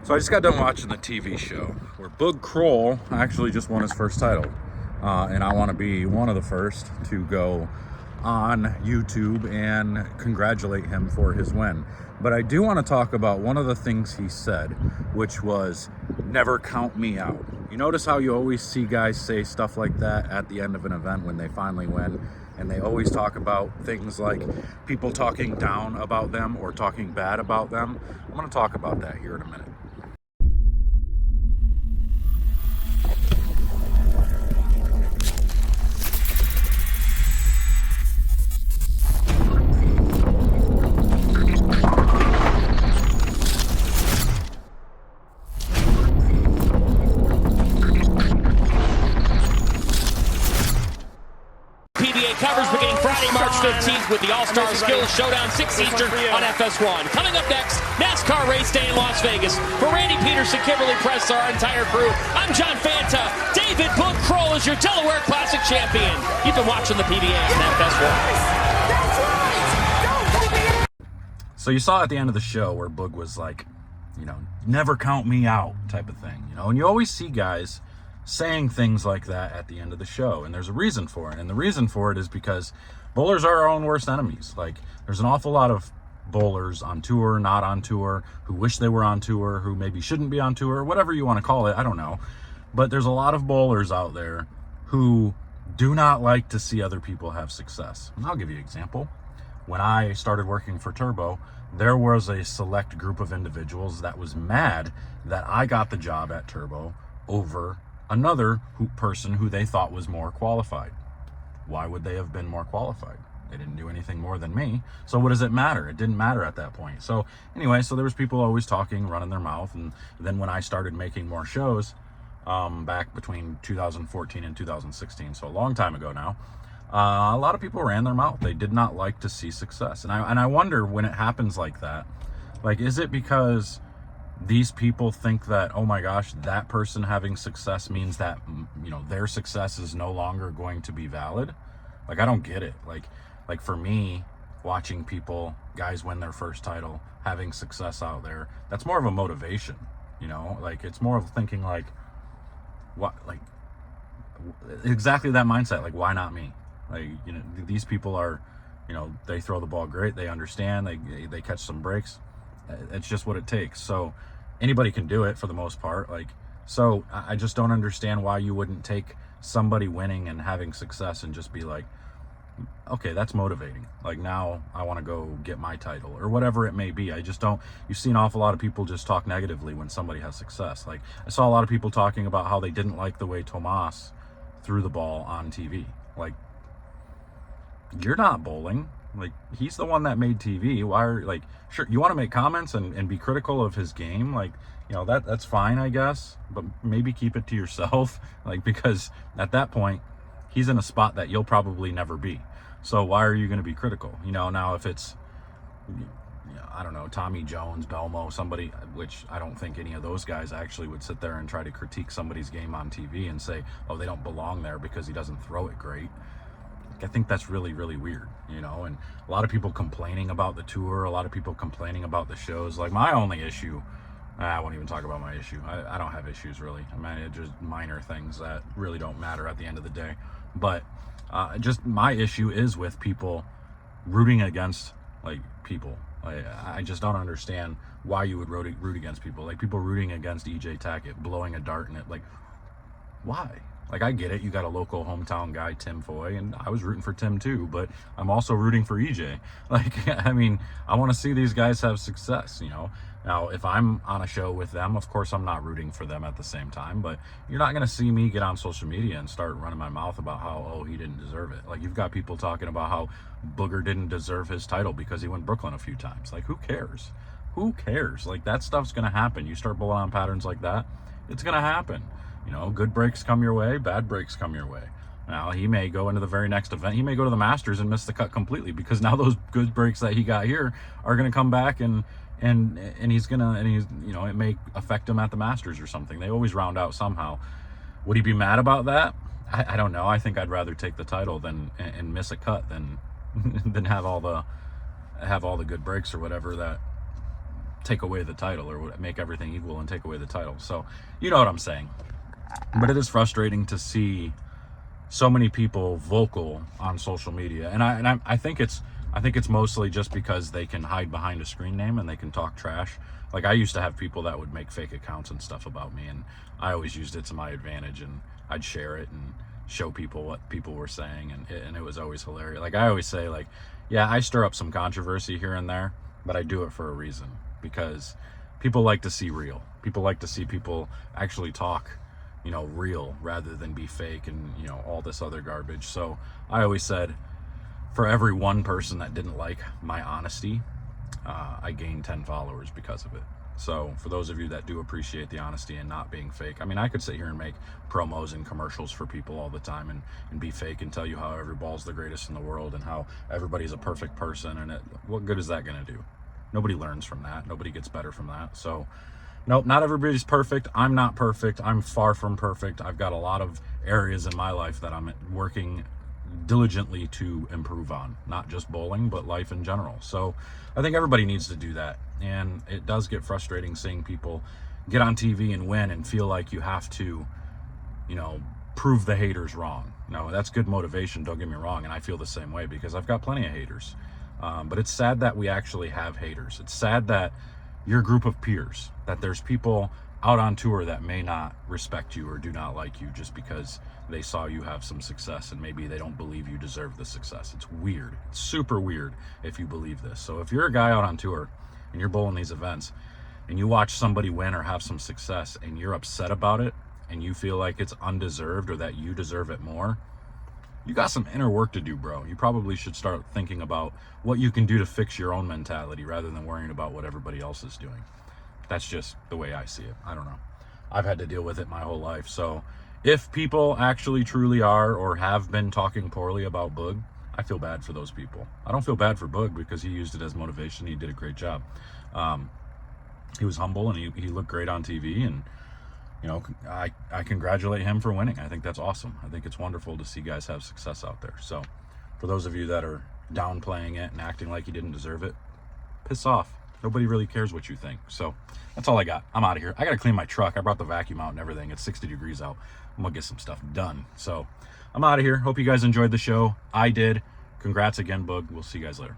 So I just got done watching the TV show where Boog Kroll actually just won his first title. And I want to be one of the first to go on YouTube and congratulate him for his win. But I do want to talk about one of the things he said, which was, never count me out. You notice how you always see guys say stuff like that at the end of an event when they finally win, and they always talk about things like people talking down about them or talking bad about them. I'm going to talk about that here in a minute. Covers beginning Friday, March 15th with the All-Star Skills Showdown 6 Eastern on FS1. Coming up next, NASCAR race day in Las Vegas. For Randy Peterson, Kimberly Press, our entire crew, I'm John Fanta. David Boog Kroll is your Delaware Classic champion. You've been watching the PDA on FS1. So you saw at the end of the show where Boog was like, never count me out type of thing, and you always see guys saying things like that at the end of the show, and there's a reason for it. And the reason for it is because bowlers are our own worst enemies. Like, there's an awful lot of bowlers on tour, not on tour, who wish they were on tour, who maybe shouldn't be on tour, whatever you want to call it, I don't know. But there's a lot of bowlers out there who do not like to see other people have success. And I'll give you an example. When I started working for Turbo, there was a select group of individuals that was mad that I got the job at Turbo over another person who they thought was more qualified. Why would they have been more qualified? They didn't do anything more than me. So what does it matter? It didn't matter at that point. So anyway, so there was people always talking, running their mouth. And then when I started making more shows, back between 2014 and 2016, so a long time ago now, a lot of people ran their mouth. They did not like to see success. And I wonder, when it happens like that, like, is it because these people think that, oh my gosh, that person having success means that, their success is no longer going to be valid? Like, I don't get it. Like for me, watching guys win their first title, having success out there, that's more of a motivation, like, it's more of thinking like, what, like, exactly that mindset. Like, why not me? Like, these people are, they throw the ball great. They understand, they catch some breaks. It's just what it takes. So anybody can do it for the most part. So I just don't understand why you wouldn't take somebody winning and having success and just be like, okay, that's motivating. Like, now I want to go get my title or whatever it may be. I just don't. You see an awful lot of people just talk negatively when somebody has success. Like, I saw a lot of people talking about how they didn't like the way Tomas threw the ball on TV. Like, you're not bowling. Like, he's the one that made TV. Why are, like, sure, you want to make comments and be critical of his game, like, that's fine, I guess, but maybe keep it to yourself, like, because at that point, he's in a spot that you'll probably never be. So why are you going to be critical? Now if it's, I don't know, Tommy Jones, Belmo, somebody, which I don't think any of those guys actually would sit there and try to critique somebody's game on TV and say, oh, they don't belong there because he doesn't throw it great. I think that's really, really weird, and a lot of people complaining about the tour, a lot of people complaining about the shows. Like, my only issue, I won't even talk about my issue. I don't have issues, really. I mean, it's just minor things that really don't matter at the end of the day. But just my issue is with people rooting against, like, people. I just don't understand why you would root against people. Like, people rooting against EJ Tackett, blowing a dart in it. Like, why? Like, I get it. You got a local hometown guy, Tim Foy, and I was rooting for Tim too, but I'm also rooting for EJ. Like, I mean, I want to see these guys have success, Now, if I'm on a show with them, of course, I'm not rooting for them at the same time, but you're not going to see me get on social media and start running my mouth about how, oh, he didn't deserve it. Like, you've got people talking about how Booger didn't deserve his title because he went Brooklyn a few times. Like, who cares? Who cares? Like, that stuff's going to happen. You start bowling on patterns like that, it's going to happen. Good breaks come your way, bad breaks come your way. Now, he may go into the very next event. He may go to the Masters and miss the cut completely, because now those good breaks that he got here are going to come back and he's it may affect him at the Masters or something. They always round out somehow. Would he be mad about that? I don't know. I think I'd rather take the title and miss a cut than have all the good breaks or whatever that take away the title, or make everything equal and take away the title. So you know what I'm saying. But it is frustrating to see so many people vocal on social media, and I think it's mostly just because they can hide behind a screen name and they can talk trash. Like, I used to have people that would make fake accounts and stuff about me, and I always used it to my advantage, and I'd share it and show people what people were saying, and it was always hilarious. Like, I always say, like, yeah, I stir up some controversy here and there, but I do it for a reason, because people like to see real. People like to see people actually talk, you know, real, rather than be fake and, you know, all this other garbage. So I always said, for every one person that didn't like my honesty, I gained 10 followers because of it. So for those of you that do appreciate the honesty and not being fake, I mean, I could sit here and make promos and commercials for people all the time and be fake and tell you how every ball's the greatest in the world and how everybody's a perfect person, and what good is that going to do? Nobody learns from that. Nobody gets better from that. So nope, not everybody's perfect. I'm not perfect. I'm far from perfect. I've got a lot of areas in my life that I'm working diligently to improve on, not just bowling, but life in general. So I think everybody needs to do that. And it does get frustrating seeing people get on TV and win and feel like you have to, you know, prove the haters wrong. No, that's good motivation, don't get me wrong, and I feel the same way because I've got plenty of haters. But it's sad that we actually have haters. It's sad that your group of peers, that there's people out on tour that may not respect you or do not like you just because they saw you have some success, and maybe they don't believe you deserve the success. It's weird. It's super weird if you believe this. So if you're a guy out on tour and you're bowling these events and you watch somebody win or have some success and you're upset about it and you feel like it's undeserved or that you deserve it more, you got some inner work to do, bro. You probably should start thinking about what you can do to fix your own mentality rather than worrying about what everybody else is doing. That's just the way I see it. I don't know. I've had to deal with it my whole life. So if people actually truly are or have been talking poorly about Boog, I feel bad for those people. I don't feel bad for Boog because he used it as motivation. He did a great job. He was humble and he looked great on TV, and you know, I congratulate him for winning. I think that's awesome. I think it's wonderful to see guys have success out there. So for those of you that are downplaying it and acting like you didn't deserve it, piss off. Nobody really cares what you think. So that's all I got. I'm out of here. I got to clean my truck. I brought the vacuum out and everything. It's 60 degrees out. I'm going to get some stuff done. So I'm out of here. Hope you guys enjoyed the show. I did. Congrats again, Boog. We'll see you guys later.